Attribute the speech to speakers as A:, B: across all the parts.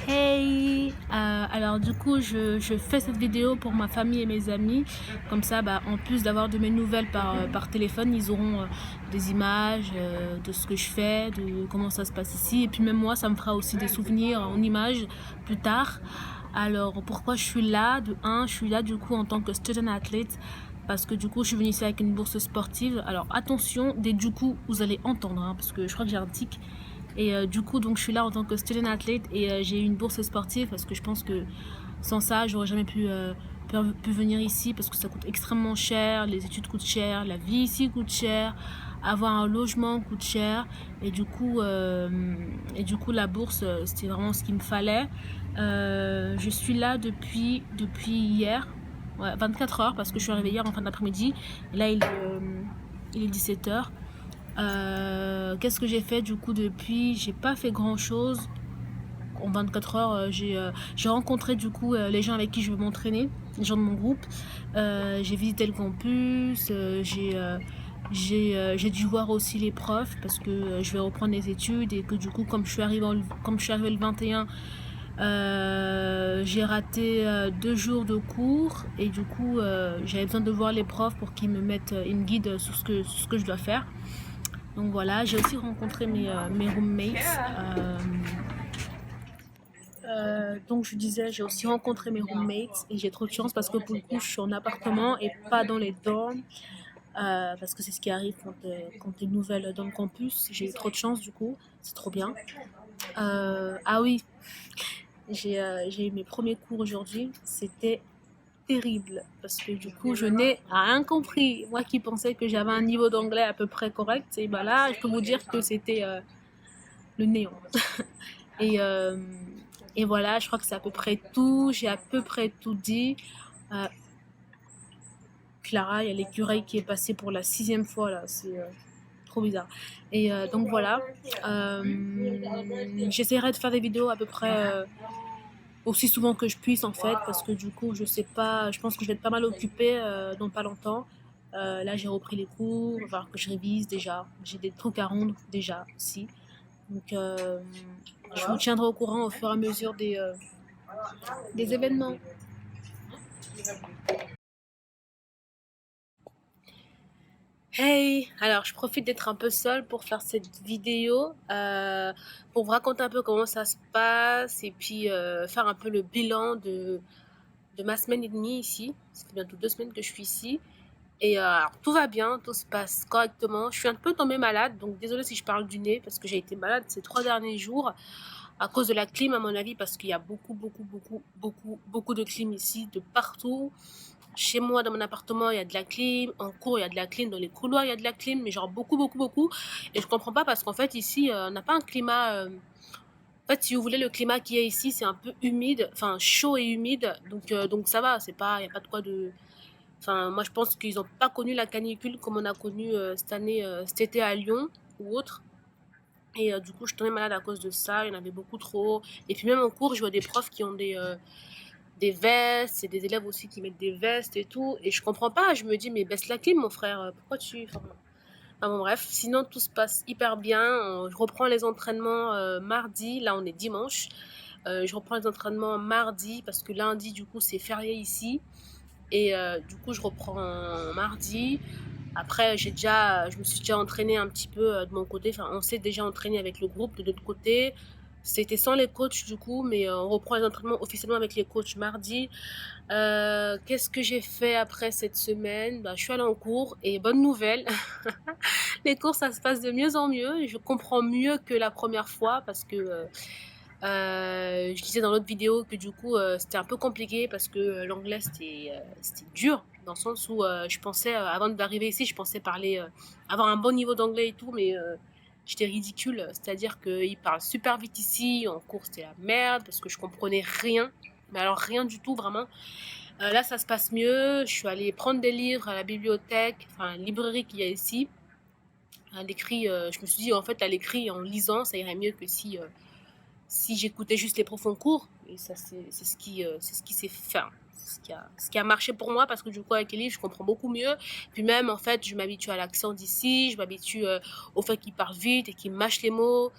A: Hey, alors du coup je fais cette vidéo pour ma famille et mes amis, comme ça en plus d'avoir de mes nouvelles par téléphone, ils auront des images de ce que je fais, de comment ça se passe ici, et puis même moi ça me fera aussi des souvenirs en images plus tard. Alors pourquoi je suis là? De un, je suis là du coup en tant que student athlete, parce que du coup je suis venue ici avec une bourse sportive. Alors attention, des du coup vous allez entendre, hein, parce que je crois que j'ai un tic. Et du coup, donc, je suis là en tant que student athlete et j'ai eu une bourse sportive parce que je pense que sans ça, j'aurais jamais pu venir ici parce que ça coûte extrêmement cher, les études coûtent cher, la vie ici coûte cher, avoir un logement coûte cher. Et du coup la bourse, c'était vraiment ce qu'il me fallait. Je suis là depuis hier, ouais, 24 heures parce que je suis arrivée hier en fin d'après-midi. Et là, il est 17 heures. Qu'est-ce que j'ai fait du coup depuis? J'ai pas fait grand chose. En 24 heures, j'ai rencontré du coup les gens avec qui je veux m'entraîner, les gens de mon groupe. J'ai visité le campus, j'ai dû voir aussi les profs parce que je vais reprendre les études et que du coup, comme je suis arrivée le 21, j'ai raté 2 jours de cours et du coup, j'avais besoin de voir les profs pour qu'ils ils me guident sur ce que je dois faire. Donc voilà, j'ai aussi rencontré mes roommates. Donc je disais, j'ai aussi rencontré mes roommates et j'ai trop de chance parce que pour le coup, je suis en appartement et pas dans les dorms. Parce que c'est ce qui arrive quand t'es nouvelle dans le campus. J'ai eu trop de chance du coup, c'est trop bien. Ah oui, j'ai eu mes premiers cours aujourd'hui. C'était terrible parce que du coup, je n'ai rien compris. Moi qui pensais que j'avais un niveau d'anglais à peu près correct, et ben là, je peux vous dire que c'était le néant. Et, euh, et voilà, je crois que c'est à peu près tout. J'ai à peu près tout dit. Euh, Clara, il y a l'écureuil qui est passé pour la 6e fois là. C'est trop bizarre. Et donc voilà. J'essaierai de faire des vidéos à peu près aussi souvent que je puisse en fait, parce que du coup, je sais pas, je pense que je vais être pas mal occupée dans pas longtemps. Là, j'ai repris les cours, il va falloir que je révise déjà. J'ai des trucs à rendre déjà aussi. Donc, je vous tiendrai au courant au fur et à mesure des événements. Hey, alors je profite d'être un peu seule pour faire cette vidéo, pour vous raconter un peu comment ça se passe et puis faire un peu le bilan de ma semaine et demie ici. Ça fait bientôt 2 semaines que je suis ici. Et alors, tout va bien, tout se passe correctement. Je suis un peu tombée malade, donc désolée si je parle du nez, parce que j'ai été malade ces 3 derniers jours à cause de la clim, à mon avis, parce qu'il y a beaucoup de clim ici, de partout. Chez moi, dans mon appartement, il y a de la clim. En cours, il y a de la clim. Dans les couloirs, il y a de la clim. Mais genre beaucoup. Et je comprends pas parce qu'en fait, ici, on n'a pas un climat. En fait, si vous voulez, le climat qui est ici, c'est un peu humide. Enfin, chaud et humide. Donc ça va. C'est pas, il n'y a pas de quoi de. Enfin, moi, je pense qu'ils n'ont pas connu la canicule comme on a connu cette année, cet été à Lyon ou autre. Et du coup, je tombais malade à cause de ça. Il y en avait beaucoup trop. Et puis même en cours, je vois des profs qui ont des vestes, et des élèves aussi qui mettent des vestes et tout. Et je comprends pas, je me dis, mais baisse la clim, mon frère, pourquoi tu. Enfin bon, bref, sinon tout se passe hyper bien. Je reprends les entraînements mardi, là on est dimanche. Je reprends les entraînements mardi parce que lundi, du coup, c'est férié ici. Et du coup, je reprends mardi. Après, je me suis déjà entraînée un petit peu de mon côté. Enfin, on s'est déjà entraîné avec le groupe de l'autre côté. C'était sans les coachs du coup, mais on reprend les entraînements officiellement avec les coachs mardi. Qu'est-ce que j'ai fait après cette semaine? Je suis allée en cours et bonne nouvelle, les cours ça se passe de mieux en mieux. Je comprends mieux que la première fois parce que je disais dans l'autre vidéo que du coup c'était un peu compliqué parce que l'anglais c'était dur dans le sens où je pensais avant d'arriver ici je pensais parler avoir un bon niveau d'anglais et tout mais j'étais ridicule, c'est-à-dire qu'ils parlent super vite ici, en cours c'était la merde parce que je comprenais rien, mais alors rien du tout vraiment. Là ça se passe mieux, je suis allée prendre des livres à la bibliothèque, enfin la librairie qu'il y a ici. À l'écrit, je me suis dit en fait à l'écrit en lisant ça irait mieux que si j'écoutais juste les profs en cours. Et ça c'est ce qui s'est fait, enfin, ce qui a marché pour moi parce que du coup, avec les livres, je comprends beaucoup mieux. Puis même, en fait, je m'habitue à l'accent d'ici, je m'habitue au fait qu'ils parlent vite et qu'ils mâchent les mots.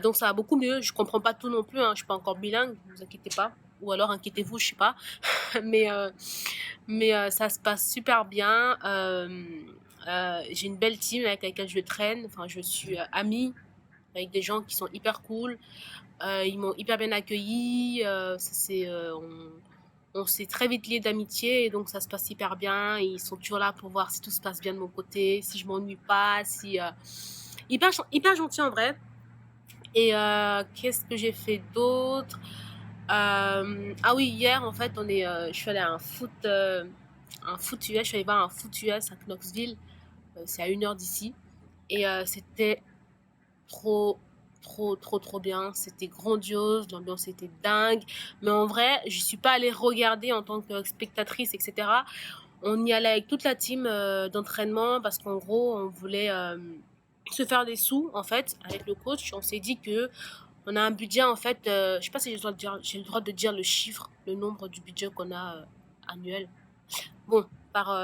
A: Donc ça va beaucoup mieux. Je comprends pas tout non plus, hein. Je suis pas encore bilingue, ne vous inquiétez pas. Ou alors inquiétez-vous, je sais pas. mais ça se passe super bien. J'ai une belle team avec laquelle je traîne. Enfin, je suis amie avec des gens qui sont hyper cool. Ils m'ont hyper bien accueilli. On s'est très vite liés d'amitié et donc ça se passe hyper bien. Ils sont toujours là pour voir si tout se passe bien de mon côté, si je m'ennuie pas, si hyper gentil en vrai. Et qu'est-ce que j'ai fait d'autre? Ah oui, hier en fait, je suis allée à un foot US. Je suis allée voir un foot US à Knoxville. C'est à 1 heure d'ici. Et c'était trop, trop bien. C'était grandiose, l'ambiance était dingue. Mais en vrai, je suis pas allée regarder en tant que spectatrice, etc. On y allait avec toute la team d'entraînement parce qu'en gros, on voulait se faire des sous, en fait, avec le coach. On s'est dit que on a un budget, en fait, je sais pas si j'ai le droit de dire le chiffre, le nombre du budget qu'on a annuel. Bon, par,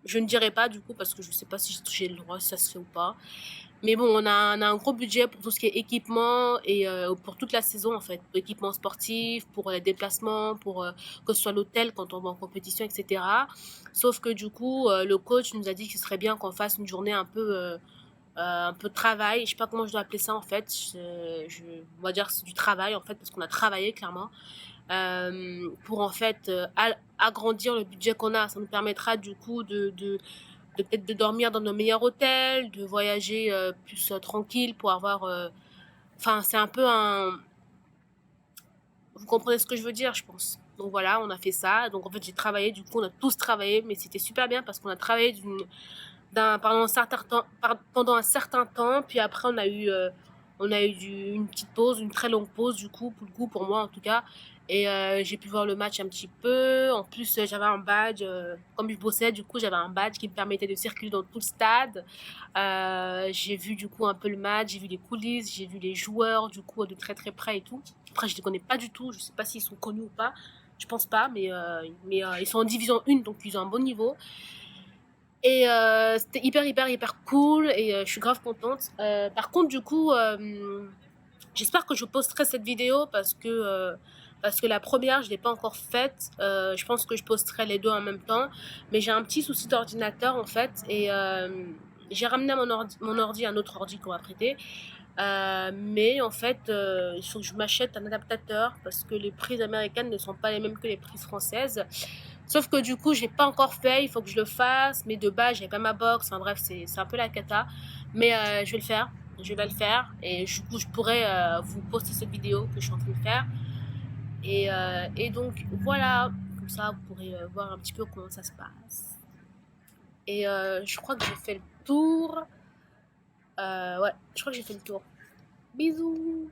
A: je ne dirai pas du coup parce que je sais pas si j'ai le droit, si ça se fait ou pas. Mais bon, on a un gros budget pour tout ce qui est équipement et pour toute la saison en fait. Pour équipement sportif, pour les déplacements, pour que ce soit l'hôtel quand on va en compétition, etc. Sauf que du coup, le coach nous a dit que ce serait bien qu'on fasse une journée un peu de travail. Je sais pas comment je dois appeler ça en fait. On va dire que c'est du travail en fait parce qu'on a travaillé clairement. Pour en fait agrandir le budget qu'on a. Ça nous permettra du coup de peut-être de dormir dans nos meilleurs hôtels, de voyager plus tranquille pour avoir... Enfin, c'est un peu un... Vous comprenez ce que je veux dire, je pense. Donc voilà, on a fait ça. Donc en fait, j'ai travaillé, du coup, on a tous travaillé, mais c'était super bien parce qu'on a travaillé pendant un certain temps, puis après on a eu une petite pause, une très longue pause du coup pour moi en tout cas, et j'ai pu voir le match un petit peu. En plus, j'avais un badge, comme je bossais, du coup j'avais un badge qui me permettait de circuler dans tout le stade. J'ai vu du coup un peu le match, j'ai vu les coulisses, j'ai vu les joueurs du coup de très très près et tout. Après, je les connais pas du tout, je sais pas s'ils sont connus ou pas, je pense pas, mais ils sont en division 1 donc ils ont un bon niveau. Et c'était hyper cool et je suis grave contente. Par contre, du coup, j'espère que je posterai cette vidéo parce que la première, je l'ai pas encore faite. Je pense que je posterai les deux en même temps. Mais j'ai un petit souci d'ordinateur en fait et j'ai ramené mon ordi, un autre ordi qu'on m'a prêté. Mais en fait, il faut que je m'achète un adaptateur parce que les prises américaines ne sont pas les mêmes que les prises françaises. Sauf que du coup, je l'ai pas encore fait, il faut que je le fasse. Mais de base, j'ai pas ma box. Enfin bref, c'est un peu la cata. Mais je vais le faire. Je vais le faire. Et du coup, je pourrais vous poster cette vidéo que je suis en train de faire. Et donc, voilà. Comme ça, vous pourrez voir un petit peu comment ça se passe. Et je crois que j'ai fait le tour. Ouais, je crois que j'ai fait le tour. Bisous!